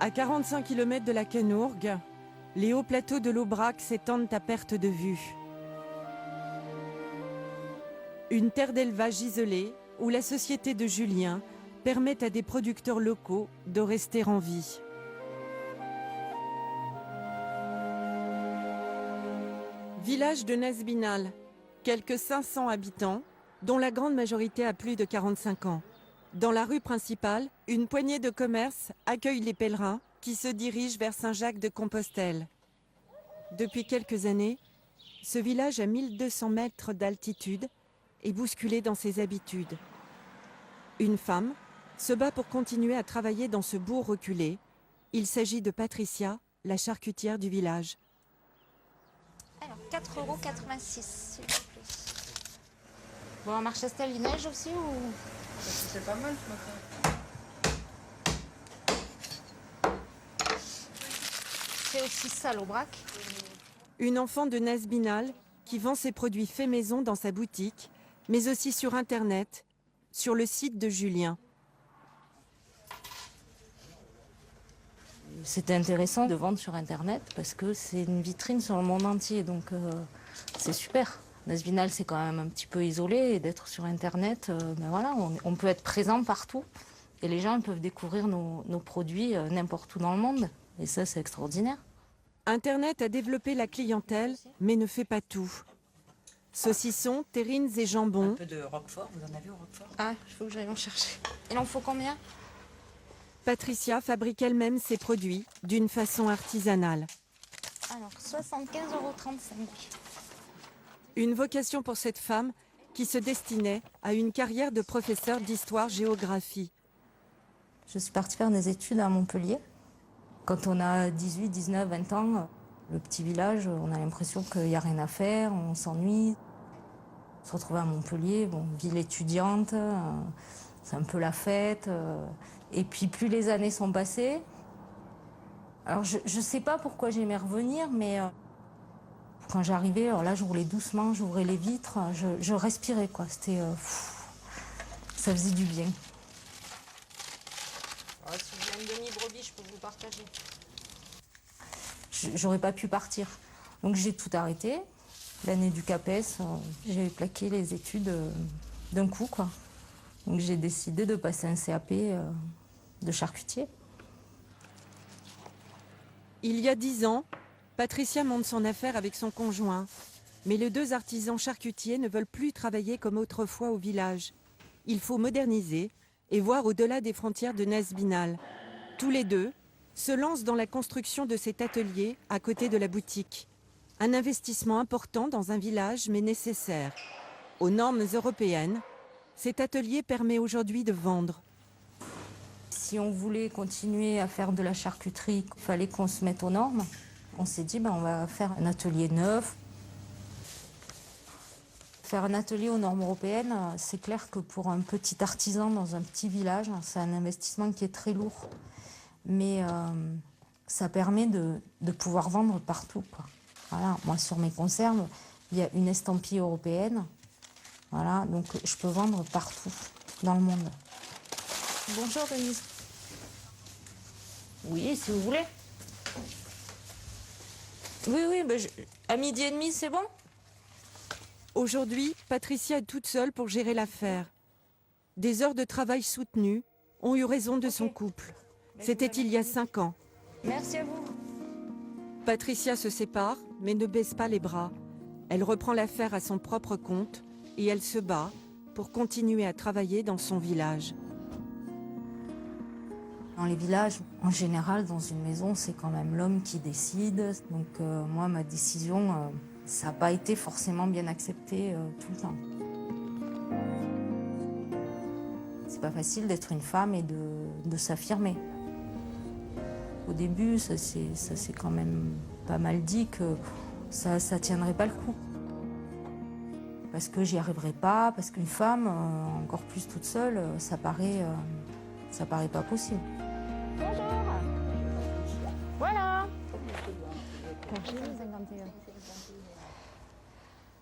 À 45 km de la Canourgue, les hauts plateaux de l'Aubrac s'étendent à perte de vue. Une terre d'élevage isolée où la société de Julien permet à des producteurs locaux de rester en vie. Village de Nesbinal, quelques 500 habitants, dont la grande majorité a plus de 45 ans. Dans la rue principale, une poignée de commerces accueille les pèlerins qui se dirigent vers Saint-Jacques-de-Compostelle. Depuis quelques années, ce village à 1200 mètres d'altitude est bousculé dans ses habitudes. Une femme se bat pour continuer à travailler dans ce bourg reculé. Il s'agit de Patricia, la charcutière du village. Alors, 4,86 €, s'il vous plaît. Bon, à Marchestel, il neige aussi ou... C'est pas mal ce matin. C'est aussi ça, l'Aubrac. Une enfant de Nesbinal qui vend ses produits faits maison dans sa boutique, mais aussi sur Internet, sur le site de Julien. C'était intéressant de vendre sur Internet parce que c'est une vitrine sur le monde entier, donc c'est super. Nesbinal, c'est quand même un petit peu isolé et d'être sur Internet, ben voilà, on peut être présent partout et les gens peuvent découvrir nos produits n'importe où dans le monde. Et ça, c'est extraordinaire. Internet a développé la clientèle, mais ne fait pas tout. Saucissons, terrines et jambons. Un peu de roquefort, vous en avez au roquefort? Ah, il faut que j'aille en chercher. Il en faut combien? Patricia fabrique elle-même ses produits d'une façon artisanale. Alors, 75,35 €. Une vocation pour cette femme qui se destinait à une carrière de professeur d'histoire-géographie. Je suis partie faire des études à Montpellier. Quand on a 18, 19, 20 ans, le petit village, on a l'impression qu'il n'y a rien à faire, on s'ennuie. Se retrouver à Montpellier, bon, ville étudiante, c'est un peu la fête. Et puis plus les années sont passées, alors je ne sais pas pourquoi j'aimais revenir, mais quand j'arrivais, alors là je roulais doucement, j'ouvrais les vitres, je respirais quoi. C'était, ça faisait du bien. Alors, si j'ai une demi-brebis, je peux vous partager. J'aurais pas pu partir, donc j'ai tout arrêté. L'année du CAPES, j'ai plaqué les études d'un coup quoi. Donc j'ai décidé de passer un CAP de charcutier. Il y a 10 ans, Patricia monte son affaire avec son conjoint. Mais les deux artisans charcutiers ne veulent plus travailler comme autrefois au village. Il faut moderniser et voir au-delà des frontières de Nesbinal. Tous les deux se lancent dans la construction de cet atelier à côté de la boutique. Un investissement important dans un village, mais nécessaire. Aux normes européennes, cet atelier permet aujourd'hui de vendre. Si on voulait continuer à faire de la charcuterie, il fallait qu'on se mette aux normes. On s'est dit, on va faire un atelier neuf. Faire un atelier aux normes européennes, c'est clair que pour un petit artisan dans un petit village, c'est un investissement qui est très lourd. Mais ça permet de pouvoir vendre partout, quoi. Voilà. Moi, sur mes conserves, il y a une estampille européenne. Voilà, donc je peux vendre partout dans le monde. Bonjour Denise. Oui, si vous voulez. Oui, à 12h30, c'est bon? Aujourd'hui, Patricia est toute seule pour gérer l'affaire. Des heures de travail soutenues ont eu raison de son couple. C'était il y a 5 ans. Merci à vous. Patricia se sépare, mais ne baisse pas les bras. Elle reprend l'affaire à son propre compte et elle se bat pour continuer à travailler dans son village. Dans les villages, en général, dans une maison, c'est quand même l'homme qui décide. Donc moi, ma décision, ça n'a pas été forcément bien accepté tout le temps. C'est pas facile d'être une femme et de s'affirmer. Au début, ça s'est quand même pas mal dit que ça tiendrait pas le coup. Parce que j'y arriverai pas, parce qu'une femme, encore plus toute seule, ça paraît pas possible. Bonjour. Voilà.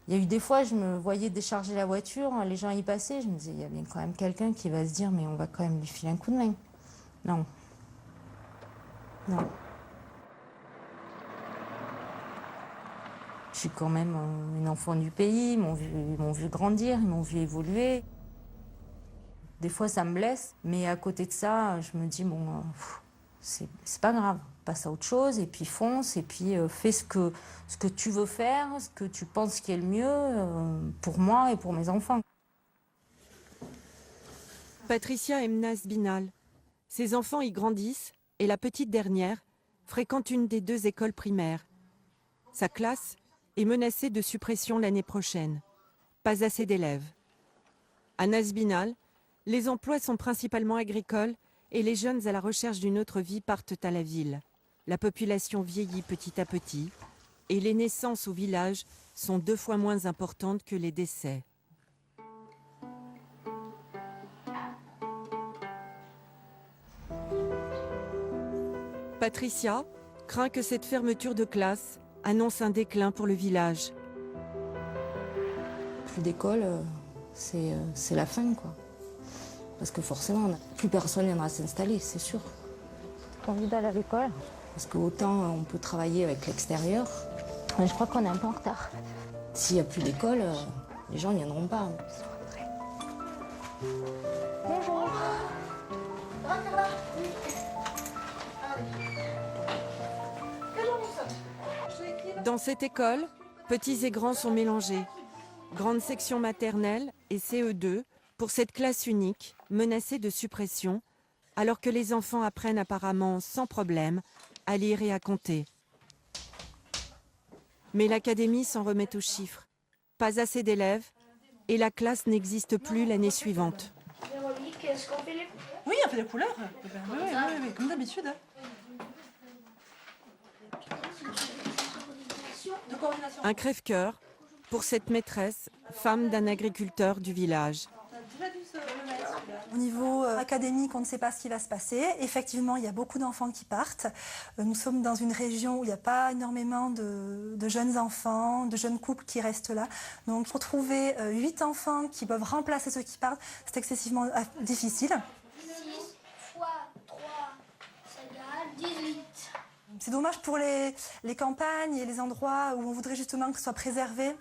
Il y a eu des fois, je me voyais décharger la voiture, les gens y passaient, je me disais, il y a bien quand même quelqu'un qui va se dire, mais on va quand même lui filer un coup de main. Non. Non. Je suis quand même une enfant du pays, ils m'ont vu grandir, ils m'ont vu évoluer. Des fois, ça me blesse, mais à côté de ça, je me dis, bon, c'est pas grave, passe à autre chose, et puis fonce, et puis fais ce que tu veux faire, ce que tu penses qui est le mieux pour moi et pour mes enfants. Patricia aime Nasbinal. Ses enfants y grandissent et la petite dernière fréquente une des 2 écoles primaires. Sa classe est menacée de suppression l'année prochaine. Pas assez d'élèves. À Nasbinal, les emplois sont principalement agricoles et les jeunes à la recherche d'une autre vie partent à la ville. La population vieillit petit à petit et les naissances au village sont 2 fois moins importantes que les décès. Patricia craint que cette fermeture de classe annonce un déclin pour le village. Plus d'école, c'est la fin, quoi. Parce que forcément, plus personne viendra s'installer, c'est sûr. J'ai envie d'aller à l'école. Parce qu'autant on peut travailler avec l'extérieur, Mais je crois qu'on est un peu en retard. s'il n'y a plus d'école, les gens ne viendront pas. Bonjour. Dans cette école, petits et grands sont mélangés. Grande section maternelle et CE2 pour cette classe unique menacée de suppression, alors que les enfants apprennent apparemment sans problème à lire et à compter. Mais l'académie s'en remet aux chiffres. Pas assez d'élèves et la classe n'existe plus l'année suivante. Véronique, est-ce qu'on fait les... Oui, on fait les couleurs. Oui, comme d'habitude. De coordination. Un crève-cœur pour cette maîtresse, femme d'un agriculteur du village. Au niveau académique, on ne sait pas ce qui va se passer. Effectivement, il y a beaucoup d'enfants qui partent. Nous sommes dans une région où il n'y a pas énormément de jeunes enfants, de jeunes couples qui restent là. Donc, pour trouver 8 enfants qui peuvent remplacer ceux qui partent, c'est excessivement difficile. 6 fois 3, ça égale 18. C'est dommage pour les campagnes et les endroits où on voudrait justement que ce soit préservé.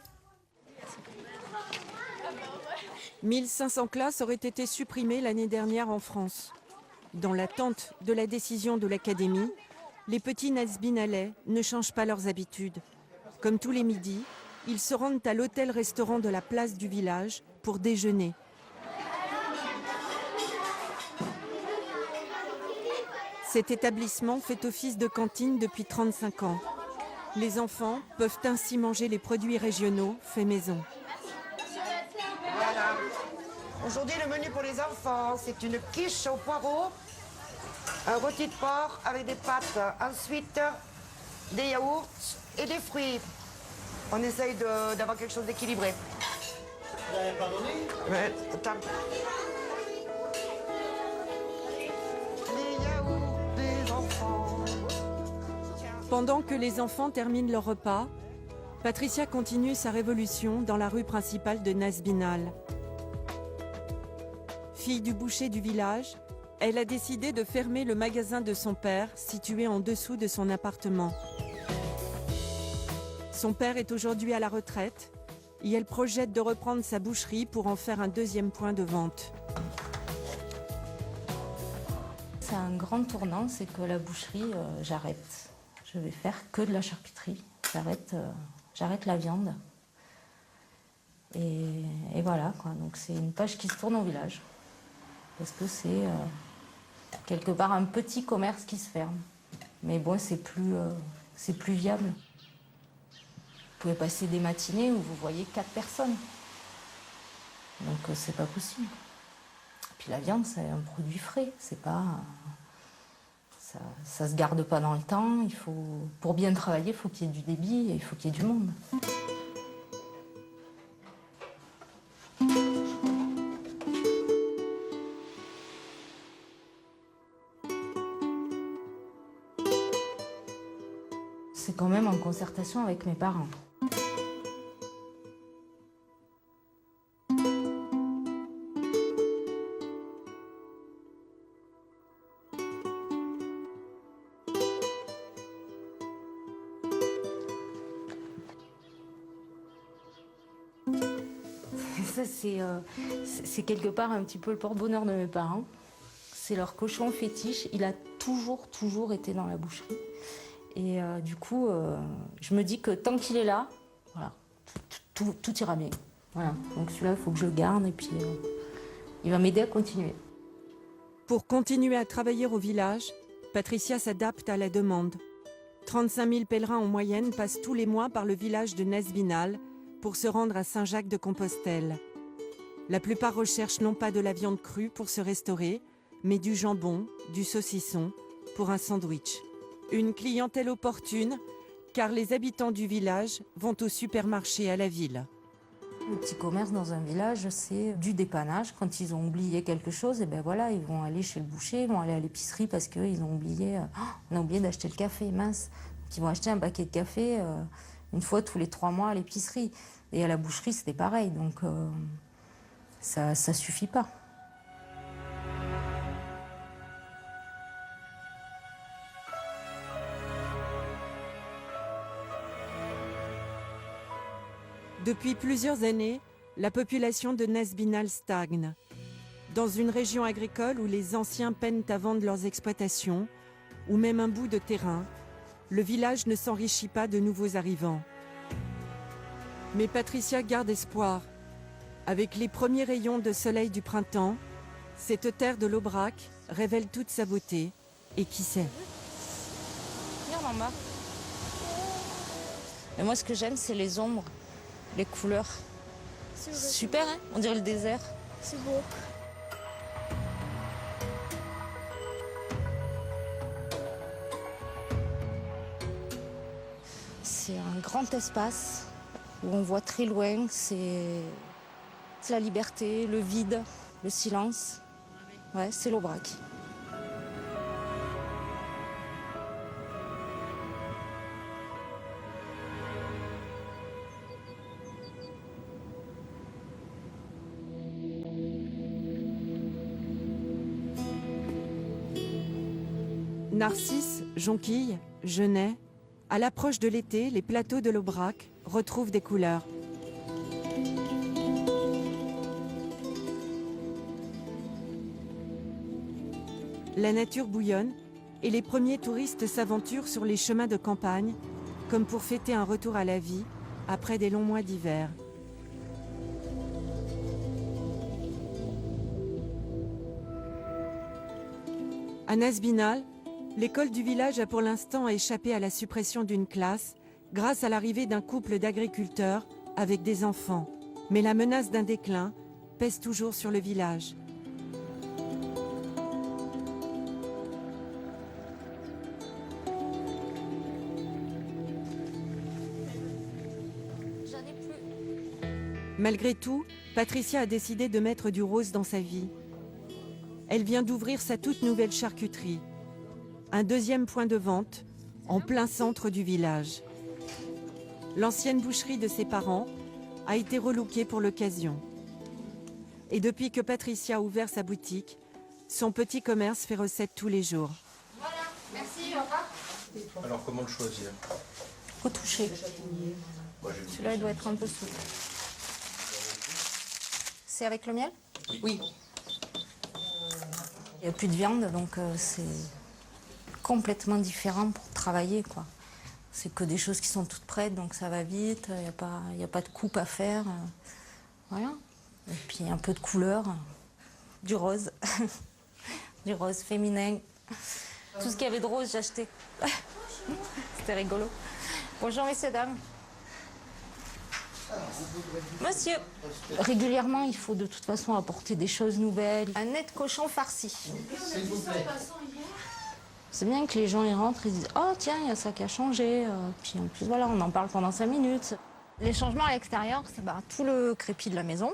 1500 classes auraient été supprimées l'année dernière en France. Dans l'attente de la décision de l'académie, les petits Nasbinalais ne changent pas leurs habitudes. Comme tous les midis, ils se rendent à l'hôtel-restaurant de la place du village pour déjeuner. Cet établissement fait office de cantine depuis 35 ans. Les enfants peuvent ainsi manger les produits régionaux faits maison. Voilà. Aujourd'hui, le menu pour les enfants, c'est une quiche au poireau, un rôti de porc avec des pâtes, ensuite des yaourts et des fruits. On essaye d'avoir quelque chose d'équilibré. Vous n'avez pas donné? Ouais, attends. Les yaourts des enfants. Pendant que les enfants terminent leur repas, Patricia continue sa révolution dans la rue principale de Nasbinal. Fille du boucher du village, elle a décidé de fermer le magasin de son père situé en dessous de son appartement. Son père est aujourd'hui à la retraite et elle projette de reprendre sa boucherie pour en faire un 2e point de vente. C'est un grand tournant, c'est que la boucherie, j'arrête. Je vais faire que de la charcuterie. J'arrête la viande. Et voilà, quoi. Donc c'est une page qui se tourne au village. Parce que c'est quelque part un petit commerce qui se ferme. Mais bon, c'est plus viable. Vous pouvez passer des matinées où vous voyez 4 personnes. Donc c'est pas possible. Puis la viande, c'est un produit frais. C'est pas... Ça se garde pas dans le temps. Pour bien travailler, il faut qu'il y ait du débit et il faut qu'il y ait du monde. C'est quand même en concertation avec mes parents. Ça, c'est quelque part un petit peu le porte-bonheur de mes parents. C'est leur cochon fétiche. Il a toujours été dans la boucherie. Et du coup, je me dis que tant qu'il est là, voilà, tout ira bien. Voilà. Donc celui-là, il faut que je le garde et puis il va m'aider à continuer. Pour continuer à travailler au village, Patricia s'adapte à la demande. 35 000 pèlerins en moyenne passent tous les mois par le village de Nesbinal pour se rendre à Saint-Jacques-de-Compostelle. La plupart recherchent non pas de la viande crue pour se restaurer, mais du jambon, du saucisson pour un sandwich. Une clientèle opportune, car les habitants du village vont au supermarché à la ville. Le petit commerce dans un village, c'est du dépannage. Quand ils ont oublié quelque chose, et ben voilà, ils vont aller chez le boucher, ils vont aller à l'épicerie parce qu'ils ont oublié, on a oublié d'acheter le café, mince. Donc ils vont acheter un paquet de café une fois tous les 3 mois à l'épicerie. Et à la boucherie, c'était pareil, donc ça suffit pas. Depuis plusieurs années, la population de Nesbinal stagne. Dans une région agricole où les anciens peinent à vendre leurs exploitations, ou même un bout de terrain, le village ne s'enrichit pas de nouveaux arrivants. Mais Patricia garde espoir. Avec les premiers rayons de soleil du printemps, cette terre de l'Aubrac révèle toute sa beauté. Et qui sait? Regarde en bas. Mais moi, ce que j'aime, c'est les ombres. Les couleurs. C'est super, hein? On dirait le désert. C'est beau. C'est un grand espace où on voit très loin. C'est la liberté, le vide, le silence. Ouais, c'est l'Aubrac. Narcisse, jonquille, genêt, à l'approche de l'été, les plateaux de l'Aubrac retrouvent des couleurs. La nature bouillonne et les premiers touristes s'aventurent sur les chemins de campagne, comme pour fêter un retour à la vie après des longs mois d'hiver. À Nesbinal, l'école du village a pour l'instant échappé à la suppression d'une classe grâce à l'arrivée d'un couple d'agriculteurs avec des enfants. Mais la menace d'un déclin pèse toujours sur le village. J'en ai plus. Malgré tout, Patricia a décidé de mettre du rose dans sa vie. Elle vient d'ouvrir sa toute nouvelle charcuterie. Un deuxième point de vente, en plein centre du village. L'ancienne boucherie de ses parents a été relookée pour l'occasion. Et depuis que Patricia a ouvert sa boutique, son petit commerce fait recette tous les jours. Voilà, merci, au revoir. Alors comment le choisir? Faut toucher. Moi, j'ai Celui-là, il doit être un peu souple. C'est avec le miel? Oui. Il n'y a plus de viande, donc c'est complètement différent pour travailler, quoi. C'est que des choses qui sont toutes prêtes, donc ça va vite, il n'y a pas de coupe à faire. Voilà. Et puis un peu de couleur, du rose, du rose féminin. Tout ce qu'il y avait de rose, j'ai acheté. C'était rigolo. Bonjour, messieurs, dames. Monsieur, régulièrement, il faut de toute façon apporter des choses nouvelles. Un nez de cochon farci. S'il vous plaît. C'est bien que les gens y rentrent et disent « Oh tiens, il y a ça qui a changé ». Puis en plus, voilà, on en parle pendant 5 minutes. Les changements à l'extérieur, c'est tout le crépi de la maison,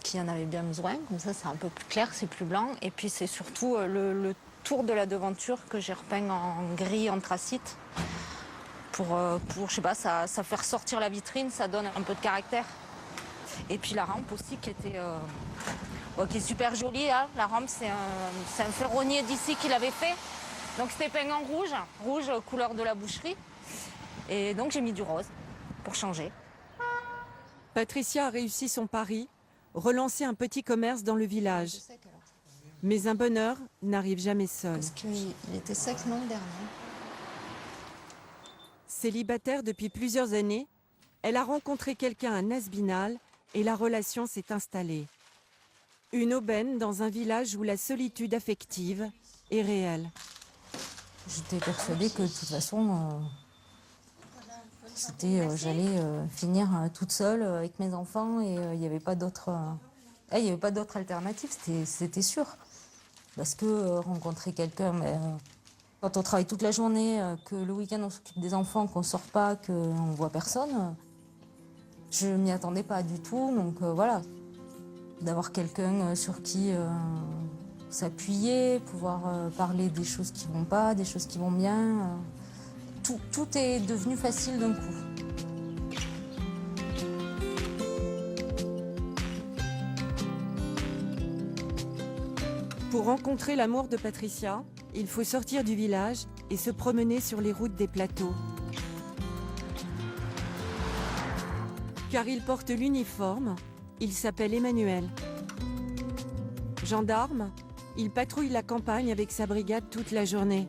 qui en avait bien besoin. Comme ça, c'est un peu plus clair, c'est plus blanc. Et puis c'est surtout le tour de la devanture que j'ai repeint en gris anthracite. Pour je sais pas, ça fait ressortir la vitrine, ça donne un peu de caractère. Et puis la rampe aussi qui est super jolie. Hein. La rampe, c'est un ferronnier d'ici qui l'avait fait. Donc c'était peint en rouge, rouge couleur de la boucherie. Et donc j'ai mis du rose pour changer. Patricia a réussi son pari, relancer un petit commerce dans le village. Mais un bonheur n'arrive jamais seul. Parce qu'il était sec l'an dernier. Célibataire depuis plusieurs années, elle a rencontré quelqu'un à Nazbinal et la relation s'est installée. Une aubaine dans un village où la solitude affective est réelle. J'étais persuadée que de toute façon, j'allais finir toute seule avec mes enfants et il n'y avait pas d'autre alternative, c'était sûr. Parce que rencontrer quelqu'un, quand on travaille toute la journée, que le week-end on s'occupe des enfants, qu'on ne sort pas, qu'on ne voit personne, je ne m'y attendais pas du tout. Donc voilà, d'avoir quelqu'un sur qui s'appuyer, pouvoir parler des choses qui ne vont pas, des choses qui vont bien. Tout est devenu facile d'un coup. Pour rencontrer l'amour de Patricia, il faut sortir du village et se promener sur les routes des plateaux. Car il porte l'uniforme, il s'appelle Emmanuel. Gendarme, il patrouille la campagne avec sa brigade toute la journée.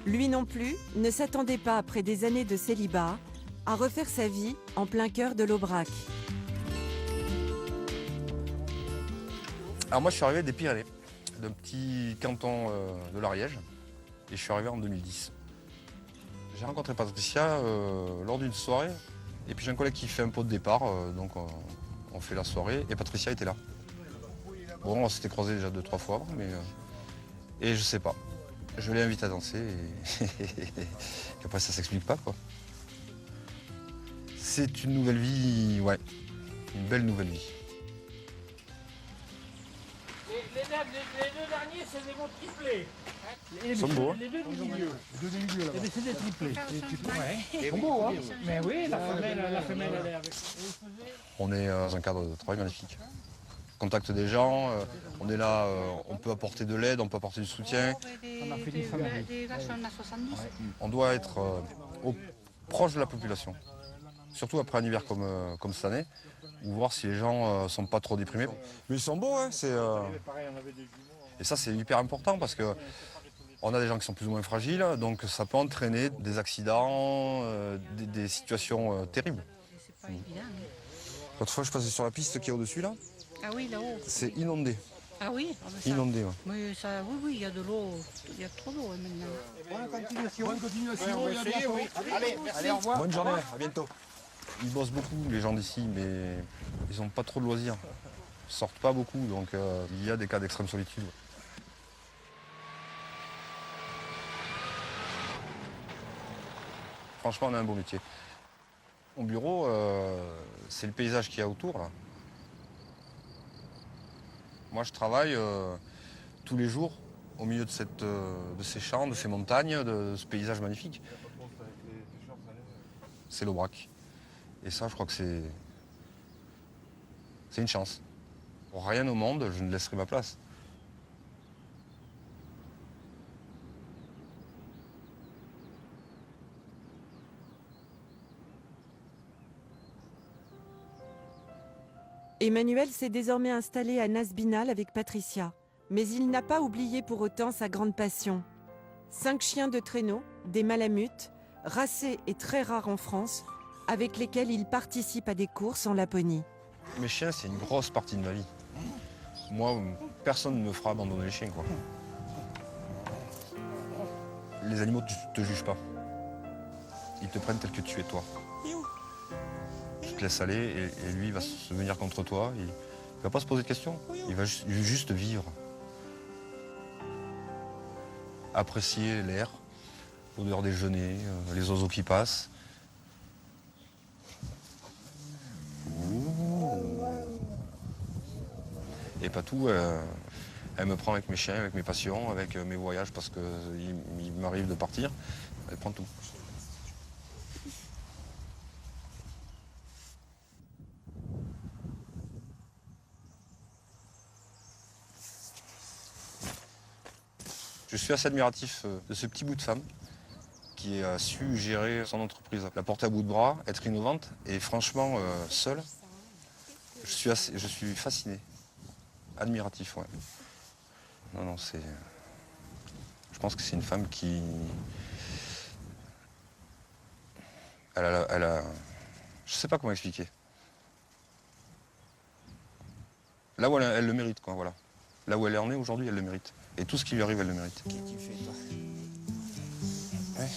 Lui non plus ne s'attendait pas, après des années de célibat, à refaire sa vie en plein cœur de l'Aubrac. Alors moi je suis arrivé des Pyrénées, d'un petit canton de l'Ariège, et je suis arrivé en 2010. J'ai rencontré Patricia lors d'une soirée, et puis j'ai un collègue qui fait un pot de départ, donc on fait la soirée, et Patricia était là. Bon, on s'était croisés déjà 2-3 fois avant, mais... et je sais pas, je l'ai invité à danser, et après ça s'explique pas, quoi. C'est une nouvelle vie, ouais, une belle nouvelle vie. Les deux derniers, c'est des bons triplés. Ils sont beaux, hein. Les deux du milieu. C'est des triplés. Ils sont beaux, hein. Mais oui, la femelle, elle est avec. On est dans un cadre de travail magnifique. Contact des gens, on est là, on peut apporter de l'aide, on peut apporter du soutien. Des vaches, on a 70. On doit être proche de la population. Surtout après un hiver comme cette année, ou voir si les gens sont pas trop déprimés. Mais ils sont beaux, hein, et ça c'est hyper important parce que on a des gens qui sont plus ou moins fragiles, donc ça peut entraîner des accidents, des situations terribles. C'est pas évident. L'autre fois je passais sur la piste qui est au-dessus là, Ah oui, là-haut. c'est inondé. Ah oui, Inondé, ouais. oui, il y a de l'eau. Il y a trop d'eau maintenant. Bonne continuation. Allez, au revoir. Bonne journée, à bientôt. Ils bossent beaucoup, les gens d'ici, mais ils n'ont pas trop de loisirs. Ils sortent pas beaucoup, donc il y a des cas d'extrême solitude. Franchement, on a un beau métier. Mon bureau, c'est le paysage qu'il y a autour, là. Moi, je travaille tous les jours au milieu de ces champs, de ces montagnes, de ce paysage magnifique. C'est l'Aubrac. Et ça, je crois que c'est une chance. Pour rien au monde, je ne laisserai ma place. Emmanuel s'est désormais installé à Nazbinal avec Patricia. Mais il n'a pas oublié pour autant sa grande passion. 5 chiens de traîneau, des malamutes, racés et très rares en France, avec lesquels il participe à des courses en Laponie. Mes chiens, c'est une grosse partie de ma vie. Moi, personne ne me fera abandonner les chiens, quoi. Les animaux ne te jugent pas. Ils te prennent tel que tu es, toi. Tu te laisses aller et lui, il va se venir contre toi. Il ne va pas se poser de questions. Il va juste vivre. Apprécier l'air, l'odeur des genêts, les oiseaux qui passent. Et Patou, elle me prend avec mes chiens, avec mes passions, avec mes voyages, parce qu'il m'arrive de partir. Elle prend tout. Je suis assez admiratif de ce petit bout de femme qui a su gérer son entreprise, la porter à bout de bras, être innovante. Et franchement, seule, je suis fasciné, admiratif, ouais. Non, c'est... Je pense que c'est une femme qui... Elle a... Je sais pas comment expliquer. Là où elle le mérite, quoi, voilà. Là où elle en est aujourd'hui, elle le mérite. Et tout ce qui lui arrive, elle le mérite. Qu'est-ce que tu fais, toi? Ouais.